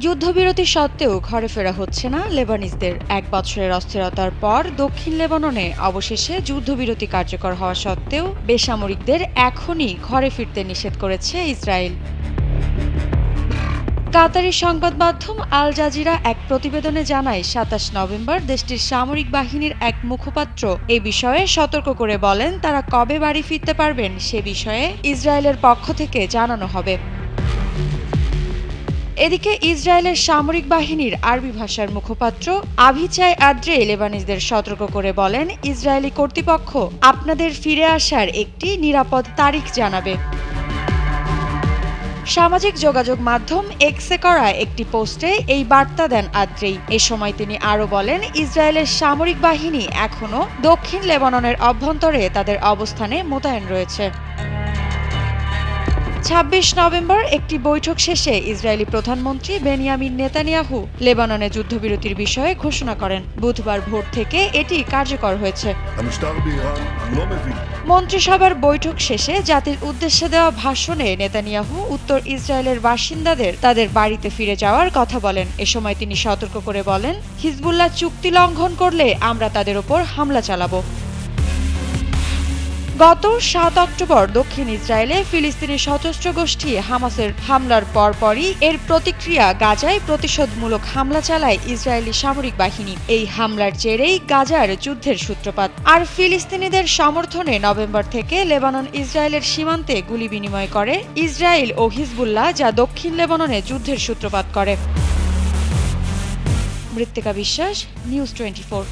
যুদ্ধবিরতি সত্ত্বেও ঘরে ফেরা হচ্ছে না লেবানিজদের। ১ বছরের অস্থিরতার পর দক্ষিণ লেবাননে অবশেষে যুদ্ধবিরতি কার্যকর হওয়া সত্ত্বেও বেসামরিকদের এখনই ঘরে ফিরতে নিষেধ করেছে ইসরায়েল। কাতারি সংবাদ মাধ্যম আল জাজিরা এক প্রতিবেদনে জানায় ২৭ নভেম্বর দেশটির সামরিক বাহিনীর এক মুখপাত্র এ বিষয়ে সতর্ক করে বলেন, তারা কবে বাড়ি ফিরতে পারবেন সে বিষয়ে ইসরায়েলের পক্ষ থেকে জানানো হবে। এদিকে ইসরায়েলের সামরিক বাহিনীর আরবি ভাষার মুখপাত্র আভিচাই আদ্রে লেবানিজদের সতর্ক করে বলেন, ইসরায়েলি কর্তৃপক্ষ আপনাদের ফিরে আসার একটি নিরাপদ তারিখ জানাবে। সামাজিক যোগাযোগ মাধ্যম এক্সে করা একটি পোস্টে এই বার্তা দেন আদ্রেই। এ সময় তিনি আরও বলেন, ইসরায়েলের সামরিক বাহিনী এখনও দক্ষিণ লেবাননের অভ্যন্তরে তাদের অবস্থানে মোতায়েন রয়েছে। ২৬ নভেম্বর একটি বৈঠক শেষে ইসরায়েলি প্রধানমন্ত্রী বেনিয়ামিন নেতানিয়াহু লেবাননে যুদ্ধবিরতির বিষয়ে ঘোষণা করেন। বুধবার ভোর থেকে এটি কার্যকর হয়েছে। মন্ত্রিসভার বৈঠক শেষে জাতির উদ্দেশ্যে দেওয়া ভাষণে নেতানিয়াহু উত্তর ইসরায়েলের বাসিন্দাদের তাদের বাড়িতে ফিরে যাওয়ার কথা বলেন। এ সময় তিনি সতর্ক করে বলেন, হিজবুল্লাহ চুক্তি লঙ্ঘন করলে আমরা তাদের ওপর হামলা চালাবো। গত ৭ অক্টোবর দক্ষিণ ইসরায়েলে ফিলিস্তিনি সশস্ত্র গোষ্ঠী হামাসের হামলার পরপরই এর প্রতিক্রিয়া গাজায় প্রতিশোধমূলক হামলা চালায় ইসরায়েলি সামরিক বাহিনী। এই হামলার জেরেই গাজার যুদ্ধের সূত্রপাত। আর ফিলিস্তিনিদের সমর্থনে নভেম্বর থেকে লেবানন ইসরায়েলের সীমান্তে গুলি বিনিময় করে ইসরায়েল ও হিজবুল্লাহ, যা দক্ষিণ লেবাননে যুদ্ধের সূত্রপাত করে। মৃত্তিকা বিশ্বাস, নিউজ 24।